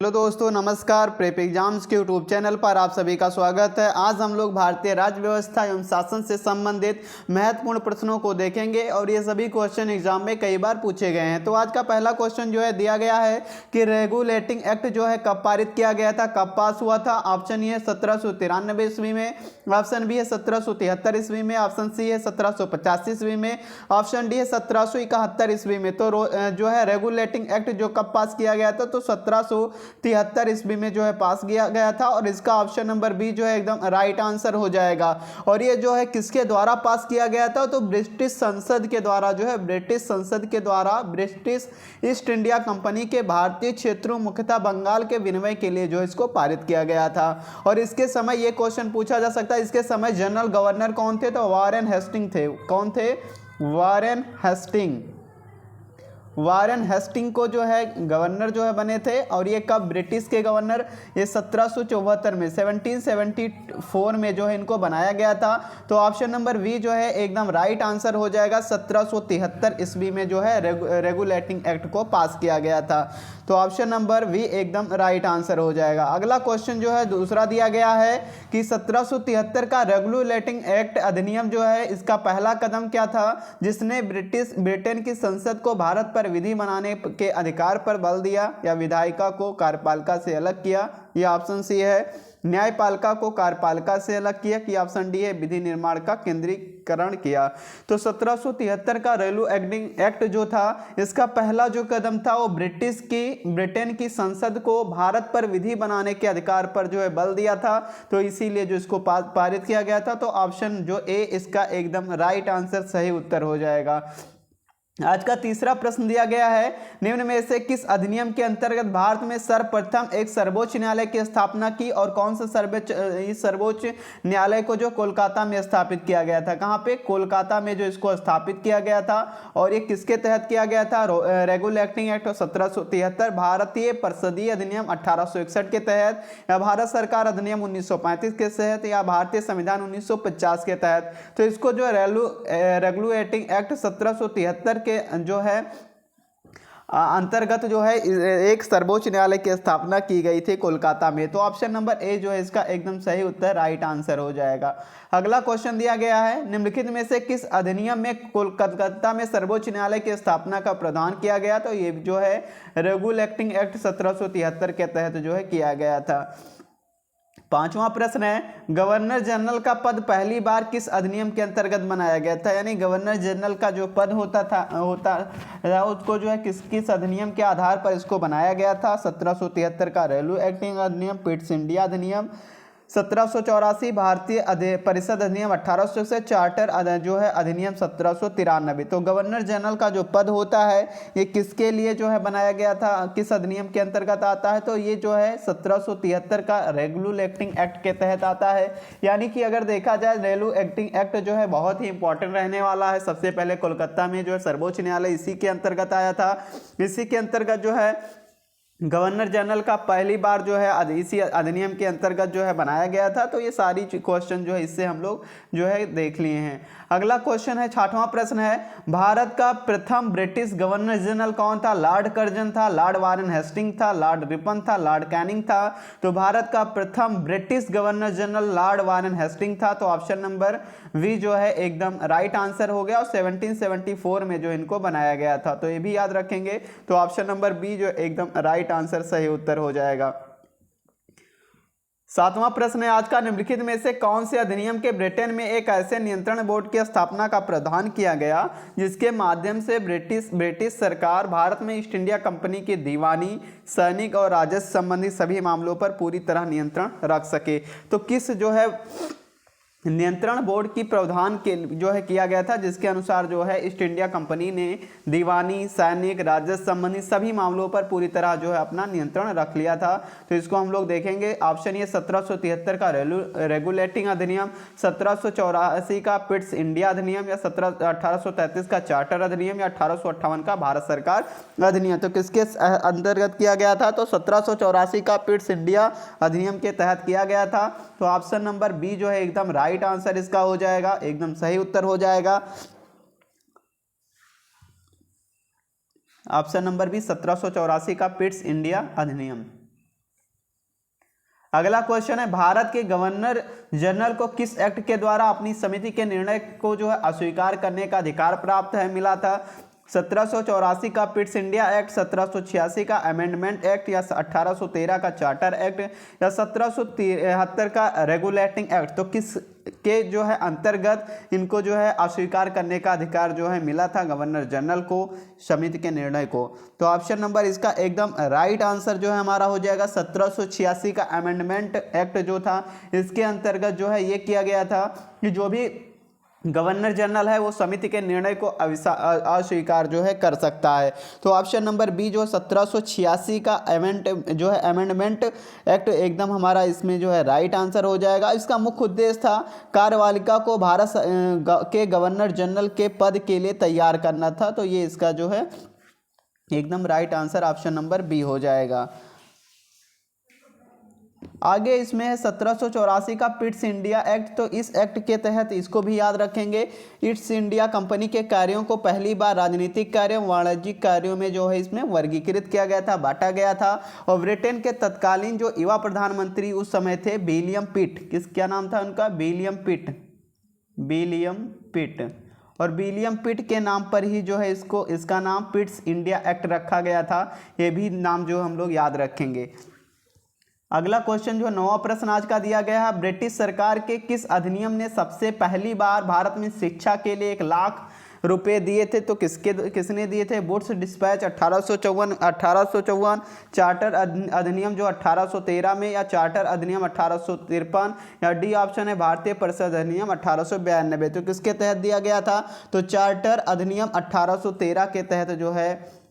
Hello दोस्तों, नमस्कार। Prep exams के यूट्यूब चैनल पर आप सभी का स्वागत है। आज हम लोग भारतीय राज्य व्यवस्था एवं शासन से संबंधित महत्वपूर्ण प्रश्नों को देखेंगे और ये सभी क्वेश्चन एग्जाम में कई बार पूछे गए हैं। तो आज का पहला क्वेश्चन जो है दिया गया है कि रेगुलेटिंग एक्ट जो है कब पारित किया गया था, कब पास हुआ था। ऑप्शन ए है 1793 ईस्वी में, ऑप्शन बी है 1773 ईस्वी में, ऑप्शन सी है 1785 ईस्वी में, ऑप्शन डी है 1771 ईस्वी में। तो जो है रेगुलेटिंग एक्ट जो कब पास किया गया था, तो 1773 ईस्वी में जो है पास किया गया था और इसका ऑप्शन नंबर बी जो है एकदम राइट आंसर हो जाएगा। और ये जो है किसके द्वारा पास किया गया था, तो ब्रिटिश संसद के द्वारा जो है ब्रिटिश संसद के द्वारा ब्रिटिश ईस्ट इंडिया कंपनी के भारतीय क्षेत्रों मुख्यतः बंगाल के विनिमय के लिए जो इसको पारित किया गया था। और इसके समय ये क्वेश्चन पूछा जा सकता है, इसके समय जनरल गवर्नर कौन थे, तो वारेन हेस्टिंग थे। कौन थे? Warren Hasting. वारेन हेस्टिंग को जो है गवर्नर जो है बने थे। और ये कब? ब्रिटिश के गवर्नर ये 1774 में 1774 में जो है इनको बनाया गया था। तो ऑप्शन नंबर बी जो है एकदम राइट आंसर हो जाएगा। 1773 ईस्वी में जो है रेगुलेटिंग एक्ट को पास किया गया था। तो ऑप्शन नंबर बी एकदम राइट आंसर हो जाएगा। अगला क्वेश्चन जो है दूसरा दिया गया है कि 1773 का रेगुलेटिंग एक्ट अधिनियम जो है इसका पहला कदम क्या था जिसने ब्रिटेन की संसद को भारत पर विधि बनाने के अधिकार पर बल दिया या विधायिका को कार्यपालिका से अलग किया। यह ऑप्शन सी है न्यायपालिका को कार्यपालिका से अलग किया, कि ऑप्शन डी है विधि निर्माण का केंद्रीकरण किया। तो 1773 का रेगुलेटिंग एक्ट जो था इसका पहला जो कदम था वो ब्रिटेन की संसद को भारत पर विधि बनाने के अधिकार पर जो है बल दिया था। तो इसीलिए जो इसको पारित किया गया था। तो ऑप्शन जो ए इसका एकदम राइट आंसर सही उत्तर हो जाएगा। आज का तीसरा प्रश्न दिया गया है, निम्न में से किस अधिनियम के अंतर्गत भारत में सर्वप्रथम एक सर्वोच्च न्यायालय की स्थापना की और कौन सा सर्वोच्च न्यायालय को जो कोलकाता में स्थापित किया गया था। कहाँ पे? कोलकाता में जो इसको स्थापित किया गया था। और ये किसके तहत किया गया था? रेगुलेटिंग एक्ट 1773, भारतीय परिषदीय अधिनियम 1861 के तहत, या भारत सरकार अधिनियम 1935 के तहत, या भारतीय संविधान 1950 के तहत। तो इसको जो रेगुलेटिंग एक्ट 1773 के जो है अंतर्गत जो है एक सर्वोच्च न्यायालय की स्थापना की गई थी कोलकाता में। तो ऑप्शन नंबर ए जो है इसका एकदम सही उत्तर राइट आंसर हो जाएगा। अगला क्वेश्चन दिया गया है, निम्नलिखित में से किस अधिनियम में कोलकाता में सर्वोच्च न्यायालय की स्थापना का प्रावधान किया गया। तो ये जो है रेगुलेटिंग एक्ट 1773 के तहत जो है किया गया था। पांचवा प्रश्न है, गवर्नर जनरल का पद पहली बार किस अधिनियम के अंतर्गत बनाया गया था। यानी गवर्नर जनरल का जो पद होता उसको जो है किस अधिनियम के आधार पर इसको बनाया गया था। 1773 का रेगुलेटिंग अधिनियम, पिट्स इंडिया अधिनियम, 1784 भारतीय परिषद अधिनियम 1800 से चार्टर जो है अधिनियम 1793। तो गवर्नर जनरल का जो पद होता है ये किसके लिए जो है बनाया गया था, किस अधिनियम के अंतर्गत आता है। तो ये जो है 1773 का रेगुलेटिंग एक्ट के तहत आता है। यानी कि अगर देखा जाए रेगुलेटिंग एक्ट जो है बहुत ही इंपॉर्टेंट रहने वाला है। सबसे पहले कोलकाता में जो है सर्वोच्च न्यायालय इसी के अंतर्गत आया था। इसी के अंतर्गत जो है गवर्नर जनरल का पहली बार जो है इसी अधिनियम के अंतर्गत जो है बनाया गया था। तो ये सारी क्वेश्चन जो है इससे हम लोग जो है देख लिए हैं। अगला क्वेश्चन है, छठवां प्रश्न है, भारत का प्रथम ब्रिटिश गवर्नर जनरल कौन था। लॉर्ड कर्जन था, लॉर्ड वारेन हेस्टिंग था, लॉर्ड रिपन था, लॉर्ड कैनिंग था। तो भारत का प्रथम British governor general Lord Warren Hasting था। तो ऑप्शन नंबर वी जो है एकदम राइट आंसर हो गया। और 1774 में जो इनको बनाया गया था। तो ये भी याद रखेंगे। तो ऑप्शन नंबर बी जो एकदम राइट आंसर सही उत्तर हो जाएगा। सातवां प्रश्न है आज का, निम्नलिखित में से कौन से अधिनियम के ब्रिटेन में एक ऐसे नियंत्रण बोर्ड की स्थापना का प्रावधान किया गया जिसके माध्यम से ब्रिटिश सरकार भारत में ईस्ट इंडिया कंपनी की दीवानी, सैनिक और राजस्व संबंधी सभी मामलों पर पूरी तरह नियंत्रण रख सके। तो किस जो है नियंत्रण बोर्ड की प्रावधान के जो है किया गया था जिसके अनुसार जो है ईस्ट इंडिया कंपनी ने दीवानी, सैनिक, राजस्व संबंधी सभी मामलों पर पूरी तरह जो है अपना नियंत्रण रख लिया था। तो इसको हम लोग देखेंगे। ऑप्शन ये 1773 का रेगुलेटिंग अधिनियम, 1784 का पिट्स इंडिया अधिनियम, या 1833 का चार्टर अधिनियम, या 1858 का भारत सरकार अधिनियम। तो किसके अंतर्गत किया गया था। तो 1784 का पिट्स इंडिया अधिनियम के तहत किया गया था। तो ऑप्शन नंबर बी जो है एकदम राइट आंसर इसका हो जाएगा, एकदम सही उत्तर हो जाएगा। ऑप्शन नंबर बी 1784 का पिट्स इंडिया अधिनियम। अगला क्वेश्चन है, भारत के गवर्नर जनरल को किस एक्ट के द्वारा अपनी समिति के निर्णय को जो है अस्वीकार करने का अधिकार प्राप्त है मिला था? 1784 का पिट्स इंडिया एक्ट, 1786 का अमेंडमेंट एक्ट, या 1813 का चार्टर एक्ट, या 1773 का रेगुलेटिंग एक्ट। तो किस के जो है अंतर्गत इनको जो है अस्वीकार करने का अधिकार जो है मिला था गवर्नर जनरल को समिति के निर्णय को? तो ऑप्शन नंबर इसका एकदम राइट आंसर जो है हमारा हो जाएगा 1786 का अमेंडमेंट एक्ट जो था, इसके अंतर्गत जो है ये किया गया था कि जो भी गवर्नर जनरल है वो समिति के निर्णय को अस्वीकार जो है कर सकता है। तो ऑप्शन नंबर बी जो 1786 का अमेंडमेंट एक्ट एकदम हमारा इसमें जो है राइट आंसर हो जाएगा। इसका मुख्य उद्देश्य था कार्यपालिका को भारत के गवर्नर जनरल के पद के लिए तैयार करना था। तो ये इसका जो है एकदम right answer option number B हो जाएगा। आगे इसमें है 1784 का पिट्स इंडिया एक्ट। तो इस एक्ट के तहत इसको भी याद रखेंगे, ईस्ट इंडिया कंपनी के कार्यों को पहली बार राजनीतिक कार्यों वाणिज्यिक कार्यों में जो है इसमें वर्गीकृत किया गया था, बांटा गया था। और ब्रिटेन के तत्कालीन जो युवा प्रधानमंत्री उस समय थे विलियम पिट, क्या नाम था उनका? विलियम पिट। और विलियम पिट के नाम पर ही जो है इसका नाम पिट्स इंडिया एक्ट रखा गया था। ये भी नाम जो हम लोग याद रखेंगे। अगला क्वेश्चन जो 9वां प्रश्न आज का दिया गया है, ब्रिटिश सरकार के किस अधिनियम ने सबसे पहली बार भारत में शिक्षा के लिए 1 लाख रुपए दिए थे? तो किसने दिए थे? वुड्स डिस्पैच 1854, चार्टर अधिनियम जो 1813 में, या चार्टर अधिनियम 1853, या डी ऑप्शन है भारतीय परिषद अधिनियम 1892। तो किसके तहत दिया गया था? तो चार्टर अधिनियम 1813 के तहत जो है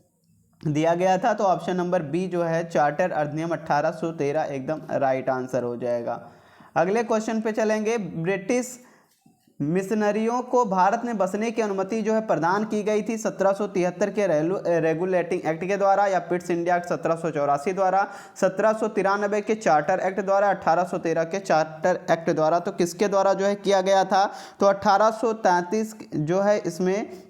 दिया गया था। तो ऑप्शन नंबर बी जो है चार्टर अधिनियम 1813 एकदम राइट आंसर हो जाएगा। अगले क्वेश्चन पे चलेंगे, ब्रिटिश मिशनरियों को भारत में बसने की अनुमति जो है प्रदान की गई थी 1773 के रेगुलेटिंग एक्ट के द्वारा, या पिट्स इंडिया एक्ट 1784 द्वारा, 1793 के चार्टर एक्ट द्वारा, 1813 के चार्टर एक्ट द्वारा। तो किसके द्वारा जो है किया गया था? तो 1833 जो है इसमें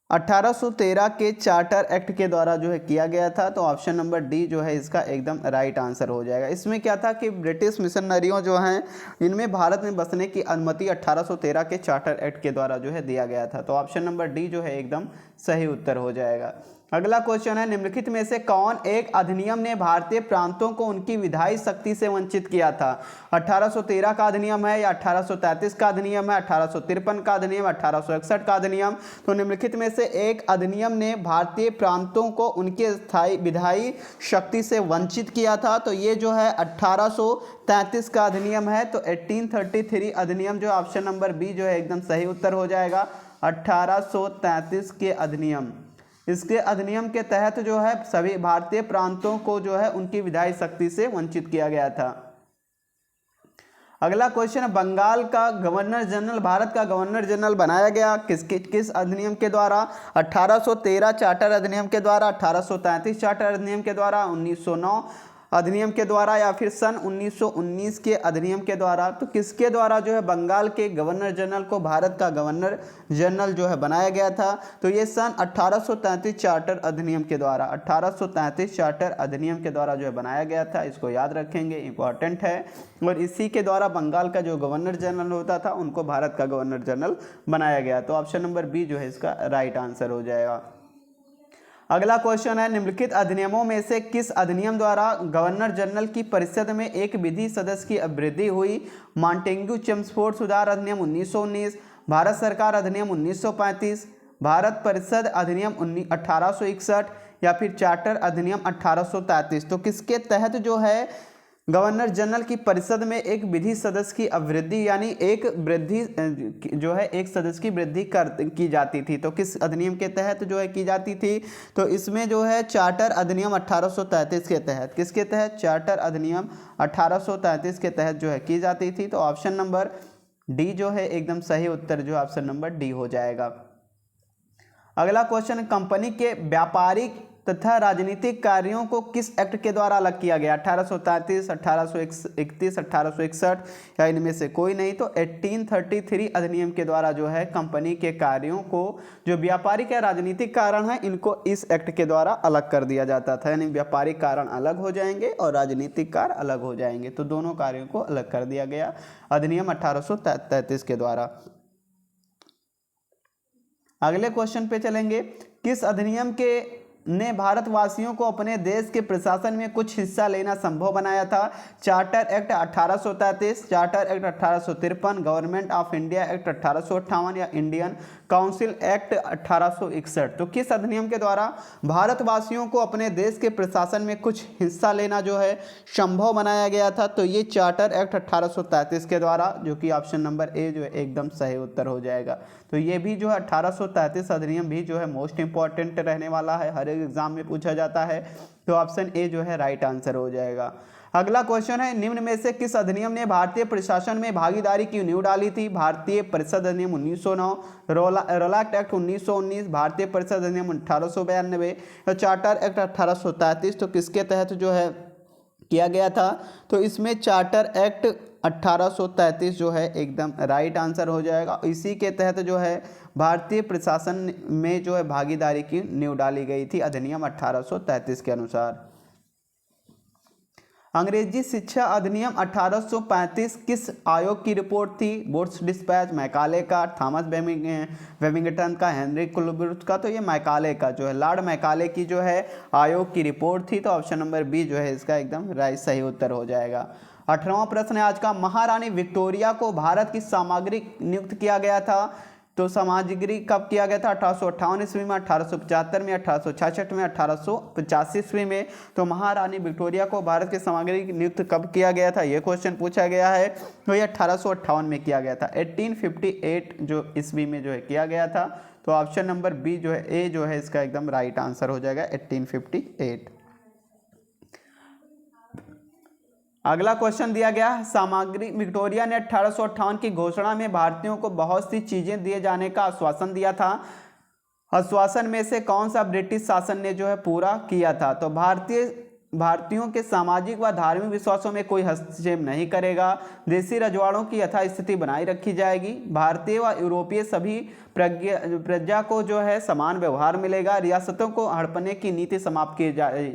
1813 के चार्टर एक्ट के द्वारा जो है किया गया था। तो ऑप्शन नंबर डी जो है इसका एकदम राइट आंसर हो जाएगा। इसमें क्या था कि ब्रिटिश मिशनरियों जो हैं इनमें भारत में बसने की अनुमति 1813 के चार्टर एक्ट के द्वारा जो है दिया गया था। तो ऑप्शन नंबर डी जो है एकदम सही उत्तर हो जाएगा। अगला क्वेश्चन है, निम्नलिखित में से कौन एक अधिनियम ने भारतीय प्रांतों को उनकी विधायी शक्ति से वंचित किया था? 1813 का अधिनियम है, या 1833 का अधिनियम है, 1853 का अधिनियम, 1861 का अधिनियम? तो निम्नलिखित में से एक अधिनियम ने भारतीय प्रांतों को उनके स्थायी विधायी शक्ति से वंचित किया था। तो ये जो है 1833 का अधिनियम है। तो 1833 अधिनियम जो ऑप्शन नंबर बी जो है एकदम सही उत्तर हो जाएगा। 1833 के अधिनियम, इसके अधिनियम के तहत जो है सभी भारतीय प्रांतों को जो है उनकी विधायी शक्ति से वंचित किया गया था। अगला क्वेश्चन है, बंगाल का गवर्नर जनरल भारत का गवर्नर जनरल बनाया गया किस अधिनियम के द्वारा? 1813 चार्टर अधिनियम के द्वारा, 1833 चार्टर अधिनियम के द्वारा, 1909 अधिनियम के द्वारा, या फिर सन 1919 के अधिनियम के द्वारा? तो किसके द्वारा जो है बंगाल के गवर्नर जनरल को भारत का गवर्नर जनरल जो है बनाया गया था? तो ये सन 1833 चार्टर अधिनियम के द्वारा, 1833 चार्टर अधिनियम के द्वारा जो है बनाया गया था। इसको याद रखेंगे, इंपॉर्टेंट है। और इसी के द्वारा बंगाल का जो गवर्नर जनरल होता था उनको भारत का गवर्नर जनरल बनाया गया। तो ऑप्शन नंबर बी जो है इसका राइट आंसर हो जाएगा। अगला क्वेश्चन है, निम्नलिखित अधिनियमों में से किस अधिनियम द्वारा गवर्नर जनरल की परिषद में एक विधि सदस्य की वृद्धि हुई? मॉन्टेग्यू चेम्सफोर्ड सुधार अधिनियम 1919, भारत सरकार अधिनियम 1935, भारत परिषद अधिनियम 1861, या फिर चार्टर अधिनियम 1833? तो किसके तहत जो है गवर्नर जनरल की परिषद में एक विधि सदस्य की वृद्धि यानी एक वृद्धि जो है एक सदस्य की वृद्धि की जाती थी? तो किस अधिनियम के तहत जो है की जाती थी? तो इसमें जो है चार्टर अधिनियम 1833 के तहत, किसके तहत? चार्टर अधिनियम 1833 के तहत जो है की जाती थी। तो ऑप्शन नंबर डी जो है एकदम सही उत्तर जो ऑप्शन नंबर डी हो जाएगा। अगला क्वेश्चन, कंपनी के व्यापारिक तथा राजनीतिक कार्यों को किस एक्ट के द्वारा अलग किया गया? 1833, 1831, 1861 या इनमें से कोई नहीं। तो 1833 अधिनियम के द्वारा जो है कंपनी के कार्यों को, जो व्यापारिक या राजनीतिक कारण है, इनको इस एक्ट के द्वारा अलग कर दिया जाता था। यानी व्यापारिक कारण अलग हो जाएंगे और राजनीतिक कार्य अलग हो जाएंगे, तो दोनों कार्यों को अलग कर दिया गया अधिनियम 1833 के द्वारा। अगले क्वेश्चन पे चलेंगे। किस अधिनियम के ने भारतवासियों को अपने देश के प्रशासन में कुछ हिस्सा लेना संभव बनाया था? Charter act 1833, charter act 1853, government of India act 1858 या इंडियन काउंसिल एक्ट 1861। तो किस अधिनियम के द्वारा भारतवासियों को अपने देश के प्रशासन में कुछ हिस्सा लेना जो है संभव बनाया गया था? तो ये चार्टर एक्ट 1833 के द्वारा, जो कि ऑप्शन नंबर ए जो है एकदम सही उत्तर हो जाएगा। तो ये भी जो है 1833 अधिनियम भी जो है मोस्ट इंपॉर्टेंट रहने वाला है, हर एक एग्जाम में पूछा जाता है। तो ऑप्शन ए जो है राइट आंसर हो जाएगा। अगला क्वेश्चन है, निम्न में से किस अधिनियम ने भारतीय प्रशासन में भागीदारी की नींव डाली थी? भारतीय परिषद अधिनियम 1909, रोलाक्ट एक्ट 1919, भारतीय परिषद अधिनियम 1892 या चार्टर एक्ट 1833। तो किसके तहत जो है किया गया था? तो इसमें चार्टर एक्ट 1833 जो है एकदम राइट आंसर हो जाएगा। इसी के तहत जो है भारतीय प्रशासन में जो है भागीदारी की नींव डाली गई थी अधिनियम 1833 के अनुसार। अंग्रेजी शिक्षा अधिनियम 1835 किस आयोग की रिपोर्ट थी? वुड्स डिस्पैच, मैकाले का, थॉमस बेबिंगटन का, हेनरी कोलब्रुथ का? तो ये मैकाले का जो है, लॉर्ड मैकाले की जो है आयोग की रिपोर्ट थी। तो ऑप्शन नंबर बी जो है इसका एकदम राइट सही उत्तर हो जाएगा। 18वां प्रश्न है आज का, महारानी विक्टोरिया को भारत की सामग्री नियुक्त किया गया था? तो सामग्री कब किया गया था? 1858 ईस्वी में, 1875 में, 1866 में, 1885 ईस्वी में। तो महारानी विक्टोरिया को भारत की सामग्री नियुक्त कब किया गया था, ये क्वेश्चन पूछा गया है। तो ये 1858 में किया गया था, 1858 जो ईस्वी में जो है किया गया था। तो ऑप्शन नंबर बी जो है ए जो है इसका एकदम राइट आंसर हो जाएगा, 1858। अगला क्वेश्चन दिया गया, सामग्री विक्टोरिया ने 1858 की घोषणा में भारतीयों को बहुत सी चीजें दिए जाने का आश्वासन दिया था। आश्वासन में से कौन सा ब्रिटिश शासन ने जो है पूरा किया था? तो भारतीयों के सामाजिक व धार्मिक विश्वासों में कोई हस्तक्षेप नहीं करेगा, देसी रजवाड़ों की यथास्थिति बनाई रखी जाएगी, भारतीय व यूरोपीय सभी प्रजा को जो है समान व्यवहार मिलेगा, रियासतों को हड़पने की नीति समाप्त की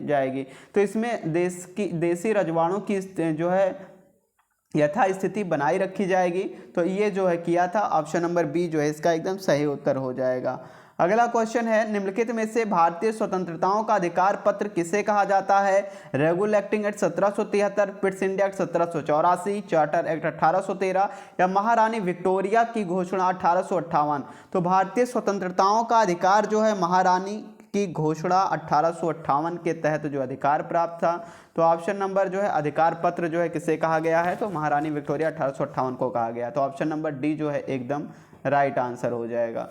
जाएगी। तो इसमें देसी रजवाड़ों की जो है यथास्थिति बनाई रखी जाएगी। तो ये जो है किया था, ऑप्शन नंबर बी जो है इसका एकदम सही उत्तर हो जाएगा। अगला क्वेश्चन है, निम्नलिखित में से भारतीय स्वतंत्रताओं का अधिकार पत्र किसे कहा जाता है? Regulating act 1773, Pitt's India act 1784, charter act 1813 या महारानी विक्टोरिया की घोषणा 1858। तो भारतीय स्वतंत्रताओं का अधिकार जो है महारानी की घोषणा 1858 के तहत जो अधिकार प्राप्त था। तो ऑप्शन नंबर जो है अधिकार पत्र जो है किसे कहा गया है? तो महारानी विक्टोरिया 1858 को कहा गया। तो ऑप्शन नंबर डी जो है एकदम राइट आंसर हो जाएगा।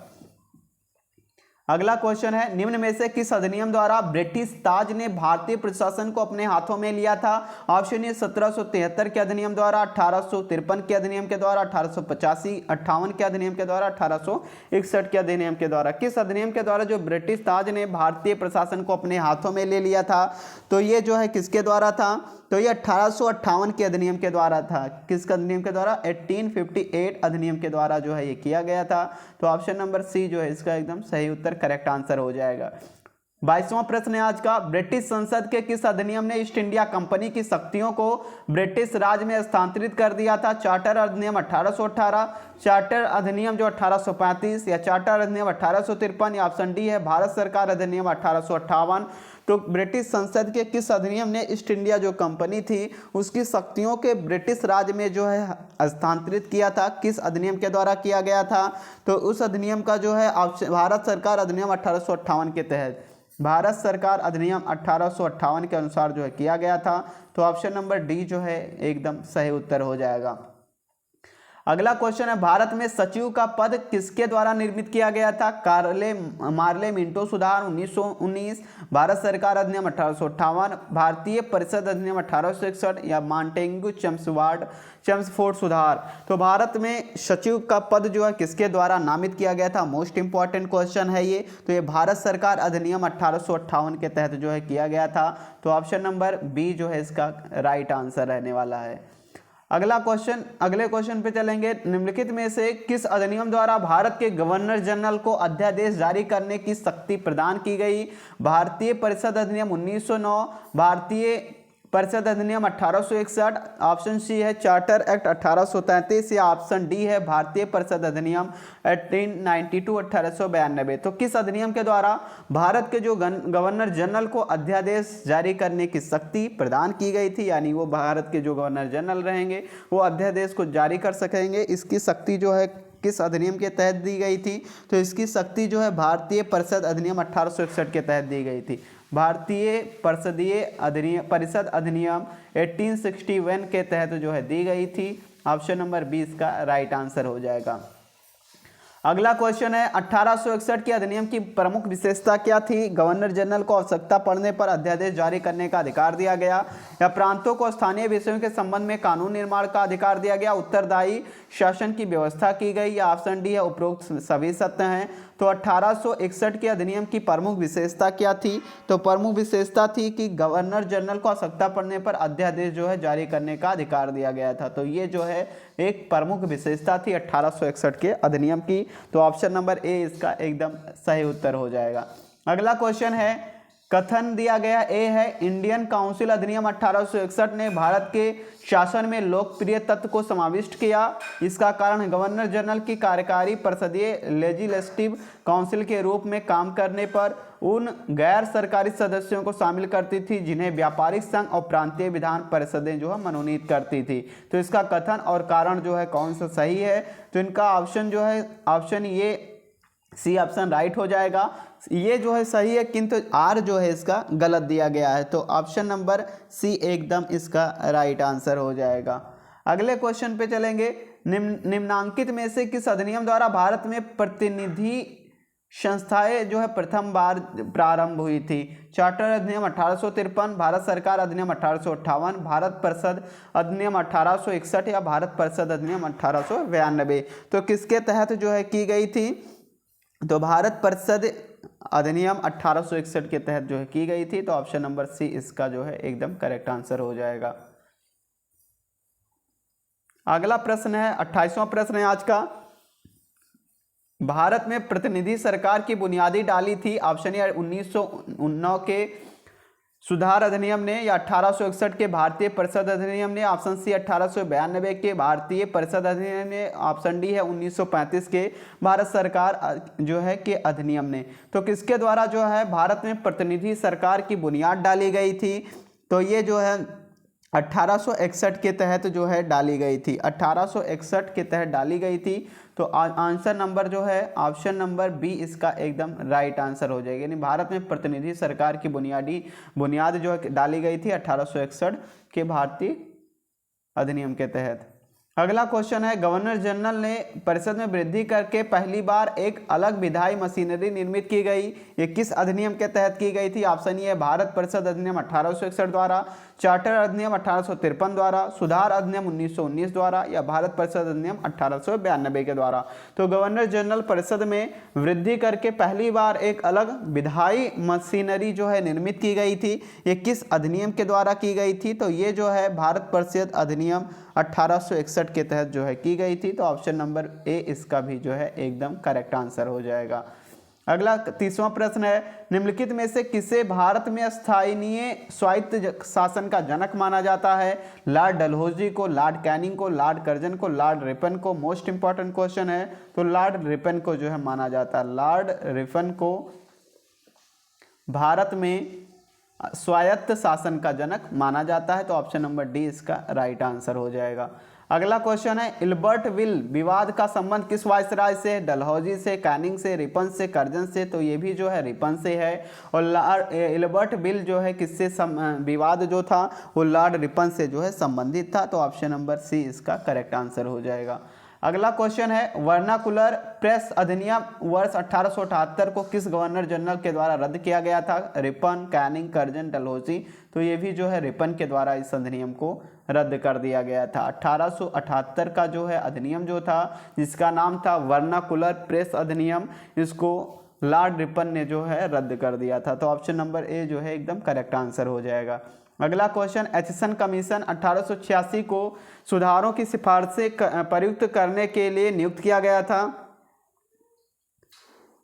अगला क्वेश्चन है, निम्न में से किस अधिनियम द्वारा ब्रिटिश ताज ने भारतीय प्रशासन को अपने हाथों में लिया था? ऑप्शन ए 1773 के अधिनियम द्वारा, 1853 के अधिनियम के द्वारा, 1858 के अधिनियम के द्वारा, 1861 के अधिनियम के द्वारा। किस अधिनियम के द्वारा जो ब्रिटिश ताज ने भारतीय प्रशासन को अपने हाथों में ले लिया था? तो ये जो है किसके द्वारा था? तो ये 1858 के अधिनियम के द्वारा था। किस अधिनियम के द्वारा? 1858 अधिनियम के द्वारा जो है ये किया गया था। तो ऑप्शन नंबर सी जो है इसका एकदम सही उत्तर करेक्ट आंसर हो जाएगा। 22वां प्रश्न है आज का, ब्रिटिश संसद के किस अधिनियम ने ईस्ट इंडिया कंपनी की शक्तियों को ब्रिटिश राज में स्थानांतरित कर दिया था? चार्टर अधिनियम 1818, चार्टर अधिनियम जो 1835 या चार्टर अधिनियम 1853 या ऑप्शन डी है भारत सरकार अधिनियम 1858। तो ब्रिटिश संसद के किस अधिनियम ने ईस्ट इंडिया जो कंपनी थी उसकी शक्तियों के ब्रिटिश राज में जो है स्थानांतरित किया था? किस अधिनियम के द्वारा किया गया था? तो उस अधिनियम का जो है भारत सरकार अधिनियम 1858 के तहत, भारत सरकार अधिनियम 1858 के अनुसार जो है किया गया था। तो ऑप्शन नंबर डी जो है एकदम सही उत्तर हो जाएगा। अगला क्वेश्चन है, भारत में सचिव का पद किसके द्वारा निर्मित किया गया था? कार्ले मार्ले मिंटो सुधार 1919, भारत सरकार अधिनियम 1858, भारतीय परिषद अधिनियम 1861 या मॉन्टेग्यू चेम्सफोर्ड सुधार। तो भारत में सचिव का पद जो है किसके द्वारा नामित किया गया था? मोस्ट इंपॉर्टेंट क्वेश्चन है ये। तो ये भारत सरकार अधिनियम 1858 के तहत जो है किया गया था। तो ऑप्शन नंबर बी जो है इसका राइट आंसर रहने वाला है। अगले क्वेश्चन पे चलेंगे। निम्नलिखित में से किस अधिनियम द्वारा भारत के गवर्नर जनरल को अध्यादेश जारी करने की शक्ति प्रदान की गई? भारतीय परिषद अधिनियम 1909, भारतीय परिषद अधिनियम 1861, ऑप्शन सी है चार्टर एक्ट 1833 या ऑप्शन डी है भारतीय परिषद अधिनियम 1892 तो किस अधिनियम के द्वारा भारत के जो गवर्नर जनरल को अध्यादेश जारी करने की शक्ति प्रदान की गई थी, यानी वो भारत के जो गवर्नर जनरल रहेंगे वो अध्यादेश को जारी कर सकेंगे। इसकी शक्ति जो है किस अधिनियम के तहत दी गई थी? तो इसकी शक्ति जो है भारतीय परिषद अधिनियम 1861 के तहत दी गई थी। भारतीय परिषद अधिनियम 1861 के तहत जो है दी गई थी। ऑप्शन नंबर 20 का राइट आंसर हो जाएगा। अगला क्वेश्चन है, 1861 के अधिनियम की प्रमुख विशेषता क्या थी? गवर्नर जनरल को आवश्यकता पड़ने पर अध्यादेश जारी करने का अधिकार दिया गया, या प्रांतों को स्थानीय विषयों के संबंध में कानून निर्माण का अधिकार दिया गया, उत्तरदायी शासन की व्यवस्था की गई, या ऑप्शन डी है उपरोक्त सभी सत्य हैं। तो 1861 के अधिनियम की प्रमुख विशेषता क्या थी? तो प्रमुख विशेषता थी कि गवर्नर जनरल को आवश्यकता पड़ने पर अध्यादेश जो है जारी करने का अधिकार दिया गया था। तो ये जो है एक प्रमुख विशेषता थी 1861 के अधिनियम की। तो ऑप्शन नंबर ए इसका एकदम सही उत्तर हो जाएगा। अगला क्वेश्चन है, कथन दिया गया ए है, इंडियन काउंसिल अधिनियम 1861 ने भारत के शासन में लोकप्रिय तत्व को समाविष्ट किया। इसका कारण गवर्नर जनरल की कार्यकारी परिषदीय लेजिस्लेटिव काउंसिल के रूप में काम करने पर उन गैर सरकारी सदस्यों को शामिल करती थी जिन्हें व्यापारिक संघ और प्रांतीय विधान परिषदें जो है मनोनीत करती थी। तो इसका कथन और कारण जो है कौन सा सही है? तो इनका ऑप्शन जो है ऑप्शन ये सी ऑप्शन राइट हो जाएगा। ये जो है सही है, किंतु आर जो है इसका गलत दिया गया है। तो ऑप्शन नंबर सी एकदम इसका राइट आंसर हो जाएगा। अगले क्वेश्चन पे चलेंगे। निम्नांकित में से किस अधिनियम द्वारा भारत में प्रतिनिधि संस्थाएं जो है प्रथम बार प्रारंभ हुई थी? चार्टर अधिनियम 1853, भारत सरकार अधिनियम 1858, भारत परिषद अधिनियम 1861 या भारत परिषद अधिनियम 1892। तो किसके तहत जो है की गई थी? तो भारत परिषद अधिनियम 1861 के तहत जो है की गई थी। तो ऑप्शन नंबर सी इसका जो है एकदम करेक्ट आंसर हो जाएगा। अगला प्रश्न है 28वां प्रश्न है आज का। भारत में प्रतिनिधि सरकार की बुनियादी डाली थी। ऑप्शन ए 1909 के सुधार अधिनियम ने, या 1861 के भारतीय परिषद अधिनियम ने, ऑप्शन सी 1892 के भारतीय परिषद अधिनियम ने, ऑप्शन डी है 1935 के भारत सरकार जो है के अधिनियम ने। तो किसके द्वारा जो है भारत में प्रतिनिधि सरकार की बुनियाद डाली गई थी? तो ये जो है 1861 के तहत जो है डाली गई थी। 1861 के तहत डाली गई थी। तो आंसर नंबर जो है ऑप्शन नंबर बी इसका एकदम राइट आंसर हो जाएगा। यानी भारत में प्रतिनिधि सरकार की बुनियाद जो है डाली गई थी 1861 के भारतीय अधिनियम के तहत। अगला क्वेश्चन है, गवर्नर जनरल ने परिषद में वृद्धि करके पहली बार एक अलग विधायी मशीनरी निर्मित की गई। ये किस अधिनियम के तहत की गई थी? ऑप्शन ए है भारत परिषद अधिनियम 1861 द्वारा, चार्टर अधिनियम 1853 द्वारा, सुधार अधिनियम 1919 द्वारा, या भारत परिषद अधिनियम 1892 के द्वारा। तो गवर्नर जनरल परिषद में वृद्धि करके पहली बार एक अलग विधायी मशीनरी जो है निर्मित की गई थी। ये किस अधिनियम के द्वारा की गई थी? तो ये जो है भारत परिषद अधिनियम 1861 के तहत जो है की गई थी। तो ऑप्शन नंबर ए इसका भी जो है एकदम करेक्ट आंसर हो जाएगा। अगला 30वां प्रश्न है, निम्नलिखित में से किसे भारत में स्थानीय स्वायत्त शासन का जनक माना जाता है? लॉर्ड डलहौजी को, लॉर्ड कैनिंग को, लॉर्ड कर्जन को, लॉर्ड रिपन को। मोस्ट इंपॉर्टेंट क्वेश्चन है। तो लॉर्ड रिपन को जो है माना जाता है। लॉर्ड रिपन को भारत में स्वायत्त शासन का जनक माना जाता है। तो ऑप्शन नंबर डी इसका राइट आंसर हो जाएगा। अगला क्वेश्चन है, इल्बर्ट विल विवाद का संबंध किस वायसराय से? डलहौजी से, कैनिंग से, रिपन से, कर्जन से। तो ये भी जो है रिपन से है। और इल्बर्ट विल जो है किससे विवाद जो था वो लॉर्ड रिपन से जो है संबंधित था। तो ऑप्शन नंबर सी इसका करेक्ट आंसर हो जाएगा। अगला क्वेश्चन है वर्नाकुलर प्रेस अधिनियम वर्ष 1878 को किस गवर्नर जनरल के द्वारा रद्द किया गया था? Ripon, Canning, Curzon, Dalhousie. तो ये भी जो है रिपन के द्वारा इस अधिनियम को रद्द कर दिया गया था। 1878 का जो है अधिनियम जो था, जिसका नाम था वर्नाकुलर प्रेस अधिनियम, इसको लॉर्ड रिपन ने जो है रद्द कर दिया था। तो ऑप्शन नंबर ए जो है एकदम करेक्ट आंसर हो जाएगा। अगला क्वेश्चन, एचिसन कमीशन 1886 को सुधारों की सिफारिशें प्रयुक्त करने के लिए नियुक्त किया गया था।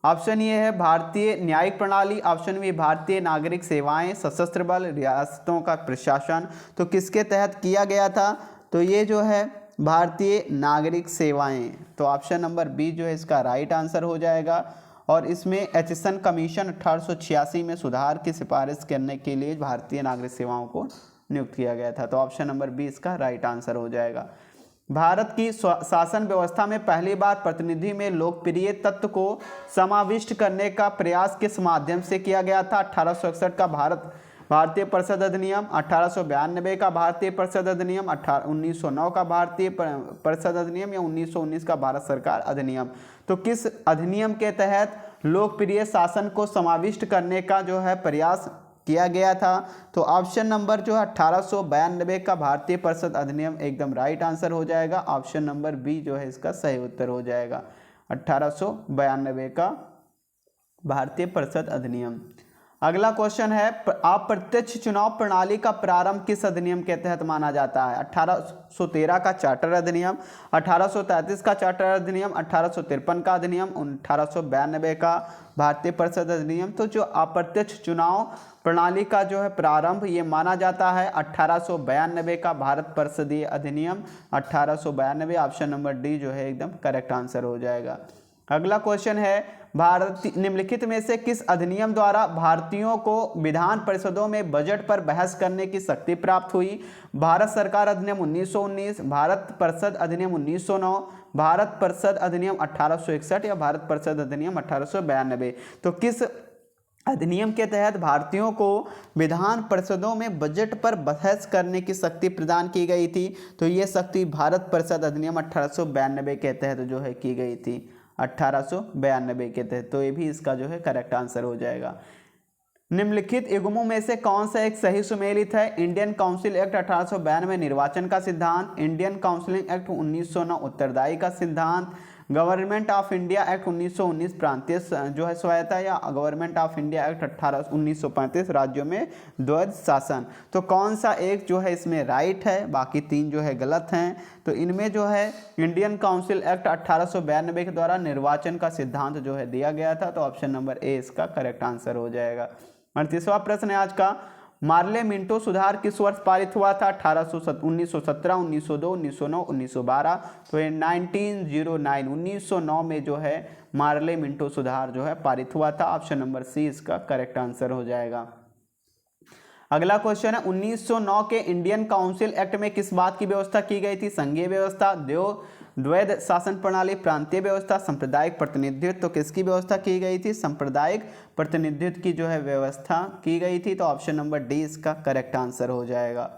ऑप्शन ये है भारतीय न्यायिक प्रणाली, ऑप्शन बी भारतीय नागरिक सेवाएं, सशस्त्र बल, रियासतों का प्रशासन। तो किसके तहत किया गया था? तो ये जो है भारतीय नागरिक सेवाएं। तो ऑप्शन नंबर बी जो है इसका राइट आंसर हो जाएगा। और इसमें एचिसन कमीशन 1886 में सुधार की सिफारिश करने के लिए भारतीय नागरिक सेवाओं को नियुक्त किया गया था। तो ऑप्शन नंबर बी इसका राइट आंसर हो जाएगा। भारत की शासन व्यवस्था में पहली बार प्रतिनिधि में लोकप्रिय तत्व को समाविष्ट करने का प्रयास किस माध्यम से किया गया था? 1861 का भारतीय परिषद अधिनियम, 1892 का भारतीय परिषद अधिनियम, 1909 का भारतीय परिषद अधिनियम या 1919 का भारत सरकार अधिनियम। तो किस अधिनियम के तहत लोकप्रिय शासन को समाविष्ट करने का जो है प्रयास किया गया था? तो ऑप्शन नंबर जो है 1892 का भारतीय परिषद अधिनियम एकदम राइट आंसर हो जाएगा। ऑप्शन नंबर बी जो है इसका सही उत्तर हो जाएगा, 1892 का भारतीय परिषद अधिनियम। अगला क्वेश्चन है अप्रत्यक्ष चुनाव प्रणाली का प्रारंभ किस अधिनियम के तहत माना जाता है? 1813 का चार्टर अधिनियम, 1833 का चार्टर अधिनियम, 1853 का अधिनियम, 1892 का भारतीय परिषद अधिनियम। तो जो अप्रत्यक्ष चुनाव प्रणाली का जो है प्रारंभ ये माना जाता है 1892 का भारत परिषदीय अधिनियम, 1892। ऑप्शन नंबर डी जो है एकदम करेक्ट आंसर हो जाएगा। अगला क्वेश्चन है निम्नलिखित में से किस अधिनियम द्वारा भारतीयों को विधान परिषदों में बजट पर बहस करने की शक्ति प्राप्त हुई? भारत सरकार अधिनियम 1919, भारत परिषद अधिनियम 1909, भारत परिषद अधिनियम 1861 या भारत परिषद अधिनियम 1892। तो किस अधिनियम के तहत भारतीयों को विधान परिषदों में बजट पर बहस करने की शक्ति प्रदान की गई थी? तो ये शक्ति भारत परिषद अधिनियम 1892 के तहत जो है की गई थी, 1892 के तहत। तो ये भी इसका जो है करेक्ट आंसर हो जाएगा। निम्नलिखित युग्मों में से कौन सा एक सही सुमेलित है? इंडियन काउंसिल एक्ट 1892 निर्वाचन का सिद्धांत, इंडियन काउंसिलिंग एक्ट 1909 उत्तरदायी का सिद्धांत, गवर्नमेंट ऑफ इंडिया एक्ट 1919 प्रांतीय जो है स्वायत्ता, या गवर्नमेंट ऑफ इंडिया एक्ट 1935 राज्यों में द्वैध शासन। तो कौन सा एक जो है इसमें राइट है, बाकी तीन जो है गलत हैं। तो इनमें जो है इंडियन काउंसिल एक्ट 1892 के द्वारा निर्वाचन का सिद्धांत जो है दिया गया था। तो ऑप्शन नंबर ए इसका करेक्ट आंसर हो जाएगा। 38वां प्रश्न है आज का, मार्ले मिंटो सुधार किस वर्ष पारित हुआ था? 1917, 1902, 1909, 1912। तो ये 1909 में जो है मार्ले मिंटो सुधार जो है पारित हुआ था। ऑप्शन नंबर सी इसका करेक्ट आंसर हो जाएगा। अगला क्वेश्चन है 1909 के इंडियन काउंसिल एक्ट में किस बात की व्यवस्था की गई थी? संघीय व्यवस्था, द्वैध शासन प्रणाली, प्रांतीय व्यवस्था, सांप्रदायिक प्रतिनिधित्व। तो किसकी व्यवस्था की गई थी? सांप्रदायिक प्रतिनिधित्व की जो है व्यवस्था की गई थी। तो ऑप्शन नंबर डी इसका करेक्ट आंसर हो जाएगा।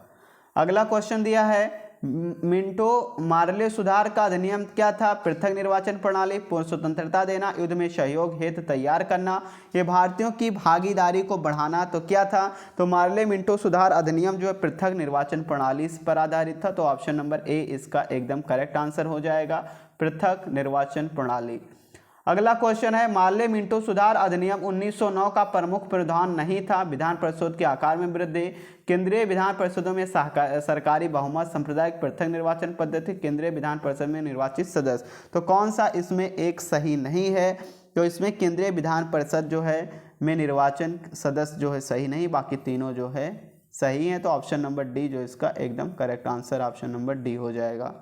अगला क्वेश्चन दिया है मिंटो मार्ले सुधार का अधिनियम क्या था? पृथक निर्वाचन प्रणाली, पूर्ण स्वतंत्रता देना, युद्ध में सहयोग हेतु तैयार करना, ये भारतीयों की भागीदारी को बढ़ाना। तो क्या था? तो मार्ले मिंटो सुधार अधिनियम जो है पृथक निर्वाचन प्रणाली पर आधारित था। तो ऑप्शन नंबर ए इसका एकदम करेक्ट आंसर हो जाएगा, पृथक निर्वाचन प्रणाली। अगला क्वेश्चन है मार्ले मिंटो सुधार अधिनियम 1909 का प्रमुख प्रावधान नहीं था? विधान परिषद के आकार में वृद्धि, केंद्रीय विधान परिषदों में सरकारी बहुमत, सांप्रदायिक पृथक निर्वाचन पद्धति, केंद्रीय विधान परिषद में निर्वाचित सदस्य। तो कौन सा इसमें एक सही नहीं है? तो इसमें केंद्रीय विधान परिषद जो है में निर्वाचन सदस्य जो है सही नहीं, बाकी तीनों जो है सही हैं। तो ऑप्शन नंबर डी जो इसका एकदम correct answer option number D हो जाएगा।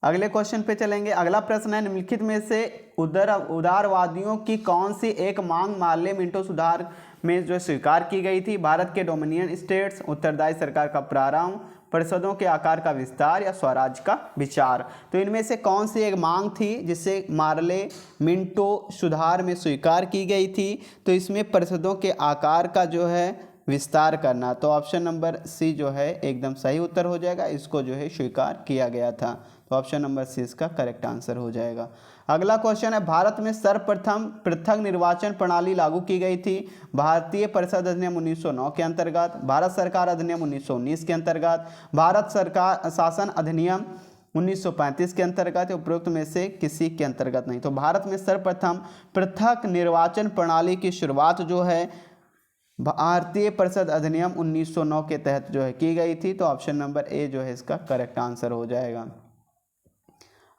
अगले क्वेश्चन पे चलेंगे। अगला प्रश्न है निम्नलिखित में से उदारवादियों की कौन सी एक मांग मार्ले मिंटो सुधार में जो स्वीकार की गई थी? भारत के डोमिनियन स्टेट्स, उत्तरदायी सरकार का प्रारंभ, परिषदों के आकार का विस्तार या स्वराज का विचार। तो इनमें से कौन सी एक मांग थी जिसे मार्ले मिंटो सुधार में स्वीकार की गई थी? तो इसमें परिषदों के आकार का जो है विस्तार करना। तो ऑप्शन नंबर सी जो है एकदम सही उत्तर हो जाएगा, इसको जो है स्वीकार किया गया था। तो ऑप्शन नंबर सी इसका करेक्ट आंसर हो जाएगा। अगला क्वेश्चन है, भारत में सर्वप्रथम पृथक निर्वाचन प्रणाली लागू की गई थी। भारतीय परिषद अधिनियम 1909 के अंतर्गत, भारत सरकार अधिनियम 1919 के अंतर्गत, भारत सरकार शासन अधिनियम 1935 के अंतर्गत, उपरोक्त में से किसी के अंतर्गत नहीं। तो भारत में सर्वप्रथम पृथक निर्वाचन प्रणाली की शुरुआत जो है भारतीय परिषद अधिनियम 1909 के तहत जो है की गई थी। तो ऑप्शन नंबर ए जो है इसका करेक्ट आंसर हो जाएगा।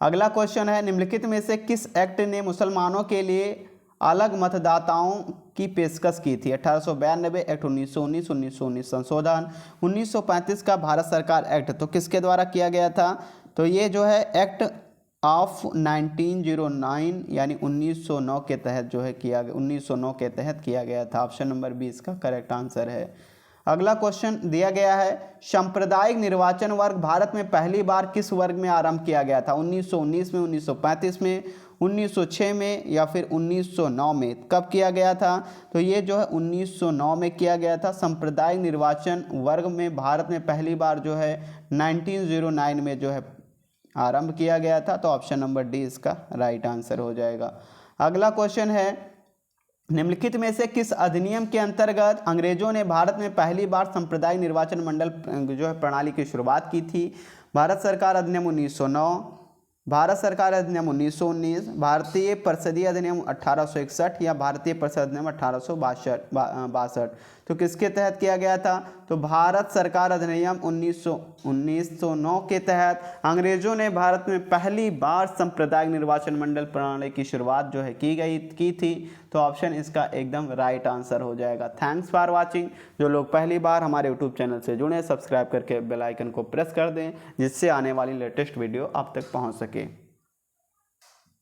अगला क्वेश्चन है, निम्नलिखित में से किस एक्ट ने मुसलमानों के लिए अलग मतदाताओं की पेशकश की थी? 1892 एक्ट, 1919, 1919 संशोधन, 1935 का भारत सरकार एक्ट। तो किसके द्वारा किया गया था? तो ये जो है एक्ट ऑफ 1909 यानी 1909 के तहत जो है किया गया, 1909 के तहत किया गया था। ऑप्शन नंबर बी इसका करेक्ट आंसर है। अगला क्वेश्चन दिया गया है, सांप्रदायिक निर्वाचन वर्ग भारत में पहली बार किस वर्ग में आरंभ किया गया था? 1919 में, 1935 में, 1906 में या फिर 1909 में? कब किया गया था? तो ये जो है 1909 में किया गया था। सांप्रदायिक निर्वाचन वर्ग में भारत में पहली बार जो है 1909 में जो है आरंभ किया गया था। तो ऑप्शन नंबर डी इसका राइट आंसर हो जाएगा। अगला क्वेश्चन है, निम्नलिखित में से किस अधिनियम के अंतर्गत अंग्रेजों ने भारत में पहली बार सांप्रदायिक निर्वाचन मंडल जो है प्रणाली की शुरुआत की थी? भारत सरकार अधिनियम 1909, भारत सरकार अधिनियम 1919, भारतीय परिषदीय अधिनियम 1861 या भारतीय परिषद अधिनियम 1862। तो किसके तहत किया गया था? तो भारत सरकार अधिनियम 1909 के तहत अंग्रेजों ने भारत में पहली बार सांप्रदायिक निर्वाचन मंडल प्रणाली की शुरुआत जो है की थी। तो ऑप्शन इसका एकदम राइट आंसर हो जाएगा। Thanks for watching. जो लोग पहली बार हमारे यूट्यूब चैनल से जुड़े, सब्सक्राइब करके बेल आइकन को प्रेस कर दें, जिससे आने वाली लेटेस्ट वीडियो आप तक पहुंच सके।